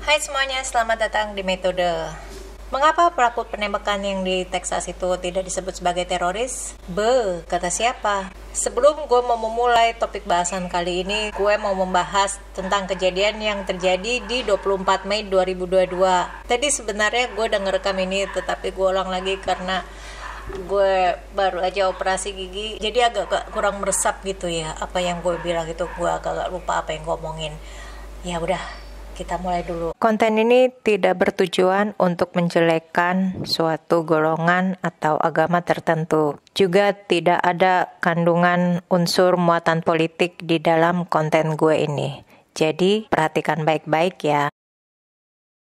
Hai semuanya, selamat datang di Metode. Mengapa pelaku penembakan yang di Texas itu tidak disebut sebagai teroris? Kata siapa? Sebelum gue mau memulai topik bahasan kali ini, gue mau membahas tentang kejadian yang terjadi di 24 Mei 2022. Tadi sebenarnya gue udah ngerekam ini, tetapi gue ulang lagi karena gue baru aja operasi gigi, jadi agak kurang meresap gitu ya. Apa yang gue bilang itu gue agak lupa apa yang gue omongin. Ya udah, kita mulai dulu. Konten ini tidak bertujuan untuk menjelekkan suatu golongan atau agama tertentu. Juga tidak ada kandungan unsur muatan politik di dalam konten gue ini. Jadi, perhatikan baik-baik ya.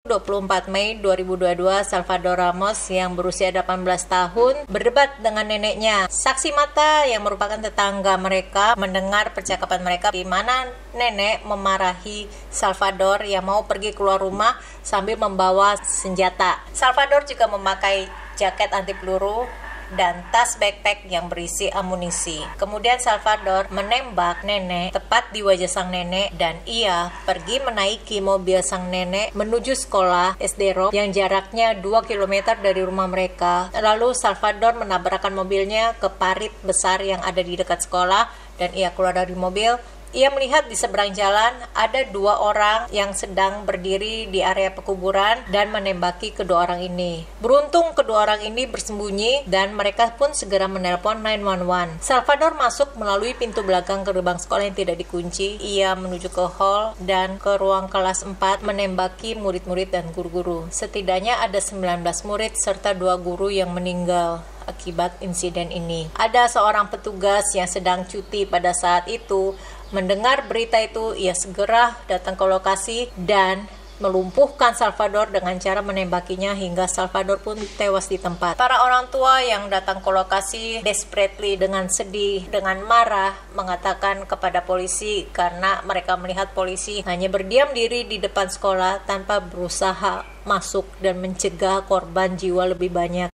24 Mei 2022, Salvador Ramos yang berusia 18 tahun berdebat dengan neneknya. Saksi mata yang merupakan tetangga mereka mendengar percakapan mereka di mana nenek memarahi Salvador yang mau pergi keluar rumah sambil membawa senjata. Salvador juga memakai jaket anti peluru dan tas backpack yang berisi amunisi. Kemudian Salvador menembak nenek tepat di wajah sang nenek dan ia pergi menaiki mobil sang nenek menuju sekolah SD Rock yang jaraknya 2 km dari rumah mereka. Lalu Salvador menabrakkan mobilnya ke parit besar yang ada di dekat sekolah dan ia keluar dari mobil. Ia melihat di seberang jalan ada 2 orang yang sedang berdiri di area pekuburan dan menembaki kedua orang ini. Beruntung kedua orang ini bersembunyi dan mereka pun segera menelpon 911. Salvador masuk melalui pintu belakang gerbang sekolah yang tidak dikunci. Ia menuju ke hall dan ke ruang kelas 4 menembaki murid-murid dan guru-guru. Setidaknya ada 19 murid serta 2 guru yang meninggal akibat insiden ini. Ada seorang petugas yang sedang cuti pada saat itu. Mendengar berita itu, ia segera datang ke lokasi dan melumpuhkan Salvador dengan cara menembakinya hingga Salvador pun tewas di tempat. Para orang tua yang datang ke lokasi desperately dengan sedih, dengan marah, mengatakan kepada polisi karena mereka melihat polisi hanya berdiam diri di depan sekolah tanpa berusaha masuk dan mencegah korban jiwa lebih banyak.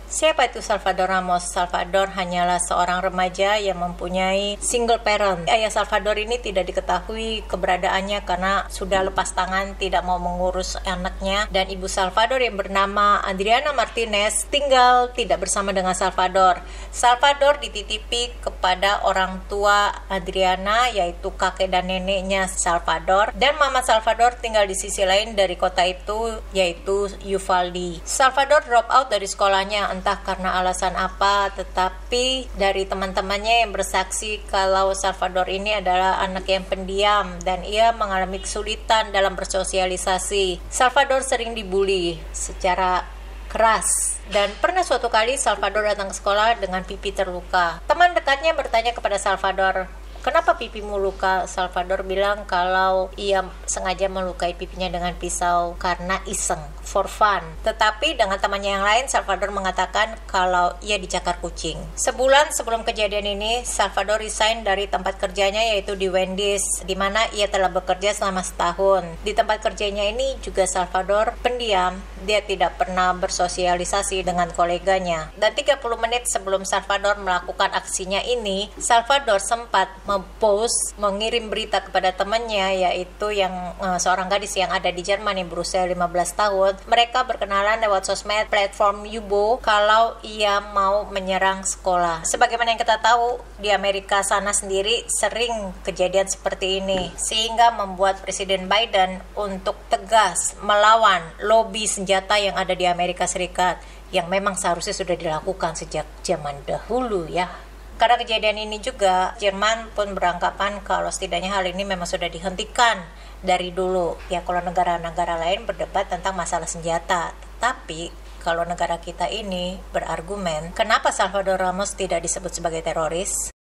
Siapa itu Salvador Ramos? Salvador hanyalah seorang remaja yang mempunyai single parent. Ayah Salvador ini tidak diketahui keberadaannya karena sudah lepas tangan, tidak mau mengurus anaknya. Dan ibu Salvador yang bernama Adriana Martinez tinggal tidak bersama dengan Salvador. Salvador dititipi kepada orang tua Adriana, yaitu kakek dan neneknya Salvador. Dan mama Salvador tinggal di sisi lain dari kota itu, yaitu Uvalde. Salvador drop out dari sekolahnya entah karena alasan apa, tetapi dari teman-temannya yang bersaksi kalau Salvador ini adalah anak yang pendiam dan ia mengalami kesulitan dalam bersosialisasi. Salvador sering dibully secara keras dan pernah suatu kali Salvador datang ke sekolah dengan pipi terluka. Teman dekatnya bertanya kepada Salvador, "Kenapa pipimu luka?" Salvador bilang kalau ia sengaja melukai pipinya dengan pisau karena iseng, for fun. Tetapi dengan temannya yang lain, Salvador mengatakan kalau ia dicakar kucing. Sebulan sebelum kejadian ini, Salvador resign dari tempat kerjanya yaitu di Wendy's, di mana ia telah bekerja selama setahun. Di tempat kerjanya ini juga Salvador pendiam, dia tidak pernah bersosialisasi dengan koleganya. Dan 30 menit sebelum Salvador melakukan aksinya ini, Salvador sempat mempost, mengirim berita kepada temannya, yaitu yang seorang gadis yang ada di Jerman yang berusia 15 tahun. Mereka berkenalan lewat sosmed platform Yubo kalau ia mau menyerang sekolah. Sebagaimana yang kita tahu, di Amerika sana sendiri sering kejadian seperti ini, sehingga membuat Presiden Biden untuk tegas melawan lobi senjata yang ada di Amerika Serikat, yang memang seharusnya sudah dilakukan sejak zaman dahulu ya. Karena kejadian ini juga, Jerman pun beranggapan kalau setidaknya hal ini memang sudah dihentikan dari dulu. Ya kalau negara-negara lain berdebat tentang masalah senjata. Tetapi kalau negara kita ini berargumen, kenapa Salvador Ramos tidak disebut sebagai teroris?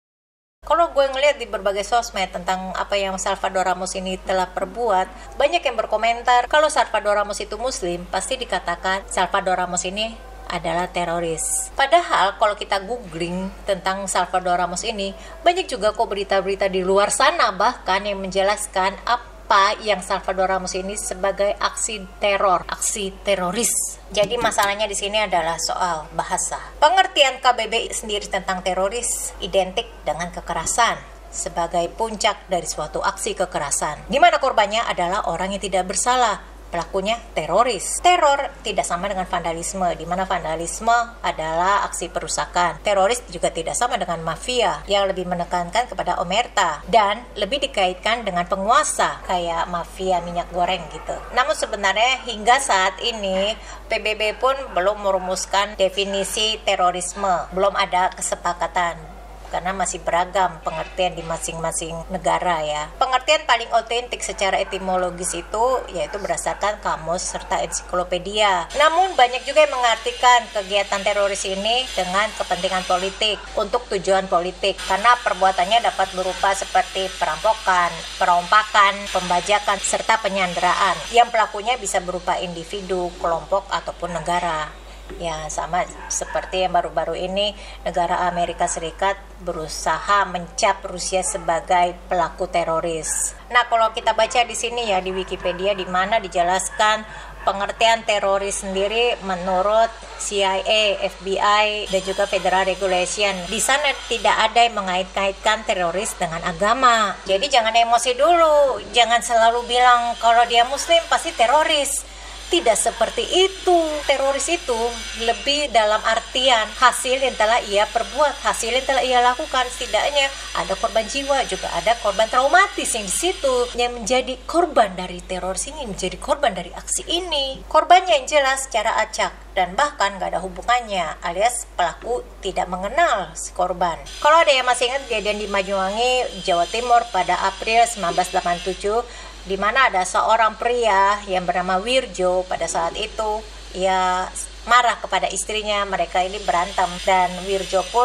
Kalau gue ngeliat di berbagai sosmed tentang apa yang Salvador Ramos ini telah perbuat, banyak yang berkomentar kalau Salvador Ramos itu muslim, pasti dikatakan Salvador Ramos ini adalah teroris. Padahal kalau kita googling tentang Salvador Ramos ini, banyak juga kok berita-berita di luar sana bahkan yang menjelaskan apa yang Salvador Ramos ini sebagai aksi teror, aksi teroris. Jadi masalahnya di sini adalah soal bahasa. Pengertian KBBI sendiri tentang teroris identik dengan kekerasan, sebagai puncak dari suatu aksi kekerasan, di mana korbannya adalah orang yang tidak bersalah, pelakunya teroris. Teror tidak sama dengan vandalisme, di mana vandalisme adalah aksi perusakan. Teroris juga tidak sama dengan mafia, yang lebih menekankan kepada omerta dan lebih dikaitkan dengan penguasa, kayak mafia minyak goreng gitu. Namun sebenarnya hingga saat ini PBB pun belum merumuskan definisi terorisme, belum ada kesepakatan, karena masih beragam pengertian di masing-masing negara ya. Pengertian paling otentik secara etimologis itu yaitu berdasarkan kamus serta ensiklopedia. Namun banyak juga yang mengartikan kegiatan teroris ini dengan kepentingan politik, untuk tujuan politik, karena perbuatannya dapat berupa seperti perampokan, perompakan, pembajakan, serta penyanderaan, yang pelakunya bisa berupa individu, kelompok, ataupun negara. Ya, sama seperti yang baru-baru ini negara Amerika Serikat berusaha mencap Rusia sebagai pelaku teroris. Nah, kalau kita baca di sini ya di Wikipedia, di mana dijelaskan pengertian teroris sendiri menurut CIA, FBI, dan juga Federal Regulation. Di sana tidak ada yang mengait-kaitkan teroris dengan agama. Jadi jangan emosi dulu, jangan selalu bilang kalau dia Muslim pasti teroris. Tidak seperti itu. Teroris itu lebih dalam artian hasil yang telah ia perbuat, hasil yang telah ia lakukan. Setidaknya ada korban jiwa, juga ada korban traumatis yang di situ, yang menjadi korban dari teroris ini, menjadi korban dari aksi ini. Korbannya yang jelas secara acak dan bahkan gak ada hubungannya, alias pelaku tidak mengenal si korban. Kalau ada yang masih ingat kejadian di Banyuwangi, Jawa Timur pada April 1987, di mana ada seorang pria yang bernama Wirjo. Pada saat itu ia marah kepada istrinya, mereka ini berantem dan Wirjo pun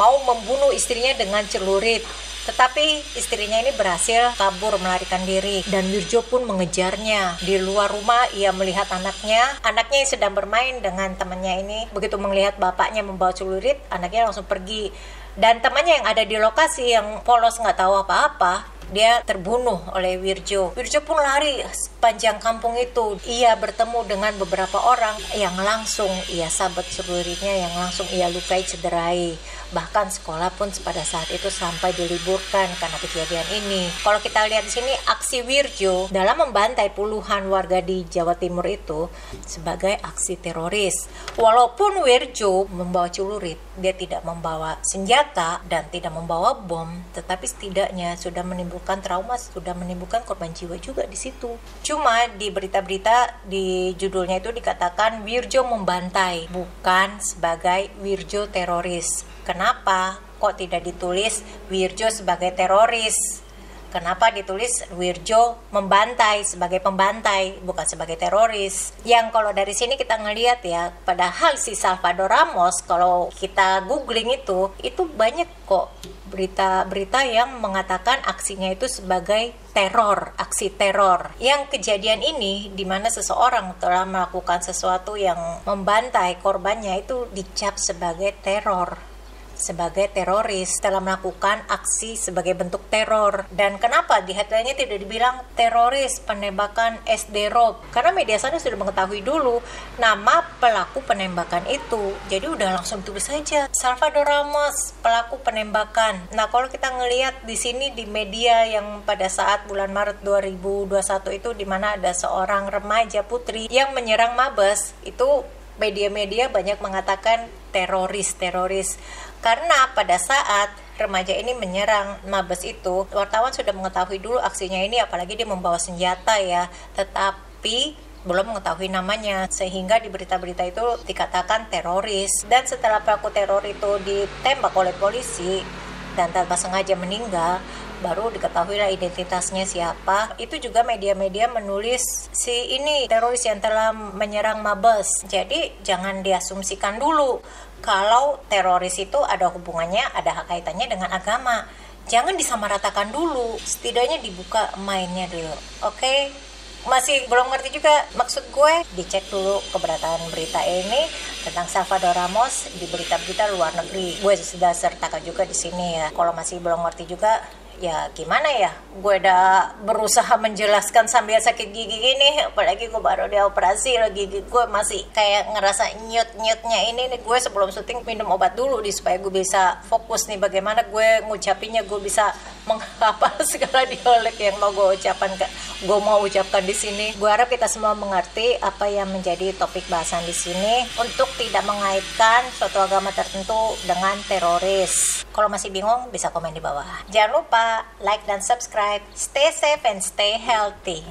mau membunuh istrinya dengan celurit. Tetapi istrinya ini berhasil kabur melarikan diri dan Wirjo pun mengejarnya. Di luar rumah ia melihat anaknya yang sedang bermain dengan temannya ini. Begitu melihat bapaknya membawa celurit, anaknya langsung pergi. Dan temannya yang ada di lokasi yang polos nggak tahu apa-apa, dia terbunuh oleh Wirjo. Wirjo pun lari sepanjang kampung itu. Ia bertemu dengan beberapa orang yang langsung ia sabet celuritnya, yang langsung ia lukai, cederai. Bahkan sekolah pun pada saat itu sampai diliburkan karena kejadian ini. Kalau kita lihat di sini, aksi Wirjo dalam membantai puluhan warga di Jawa Timur itu sebagai aksi teroris. Walaupun Wirjo membawa celurit, dia tidak membawa senjata dan tidak membawa bom, tetapi setidaknya sudah menimbulkan trauma, sudah menimbulkan korban jiwa juga di situ. Cuma di berita-berita di judulnya itu dikatakan Wirjo membantai, bukan sebagai Wirjo teroris. Kenapa kok tidak ditulis Wirjo sebagai teroris? Kenapa ditulis Wirjo membantai sebagai pembantai, bukan sebagai teroris? Yang kalau dari sini kita ngelihat ya, padahal si Salvador Ramos, kalau kita googling itu banyak kok berita-berita yang mengatakan aksinya itu sebagai teror, aksi teror. Yang kejadian ini di mana seseorang telah melakukan sesuatu yang membantai korbannya itu dicap sebagai teror, sebagai teroris, telah melakukan aksi sebagai bentuk teror. Dan kenapa di headline-nya tidak dibilang teroris penembakan SD Rob? Karena media sana sudah mengetahui dulu nama pelaku penembakan itu. Jadi udah langsung tulis saja Salvador Ramos pelaku penembakan. Nah, kalau kita ngelihat di sini di media yang pada saat bulan Maret 2021 itu, di mana ada seorang remaja putri yang menyerang Mabes, itu media-media banyak mengatakan teroris. Karena pada saat remaja ini menyerang Mabes itu, wartawan sudah mengetahui dulu aksinya ini, apalagi dia membawa senjata ya, tetapi belum mengetahui namanya, sehingga di berita-berita itu dikatakan teroris. Dan setelah pelaku teror itu ditembak oleh polisi dan tanpa sengaja meninggal, baru diketahuilah identitasnya siapa. Itu juga media-media menulis si ini teroris yang telah menyerang Mabes. Jadi jangan diasumsikan dulu kalau teroris itu ada hubungannya, ada kaitannya dengan agama. Jangan disamaratakan dulu, setidaknya dibuka mainnya dulu. Oke? Masih belum ngerti juga maksud gue, dicek dulu keberadaan berita ini tentang Salvador Ramos di berita-berita luar negeri. Gue sudah sertakan juga di sini ya. Kalau masih belum ngerti juga, Ya gimana ya, gue udah berusaha menjelaskan sambil sakit gigi gini, apalagi gue baru dioperasi lagi, gigi gue masih kayak ngerasa nyut-nyutnya ini nih. Gue sebelum syuting minum obat dulu supaya gue bisa fokus nih bagaimana gue ngucapinnya, gue bisa menghafal segala dialek yang mau gue ucapkan di sini. Gue harap kita semua mengerti apa yang menjadi topik bahasan di sini untuk tidak mengaitkan suatu agama tertentu dengan teroris. Kalau masih bingung bisa komen di bawah. Jangan lupa like dan subscribe. Stay safe and stay healthy.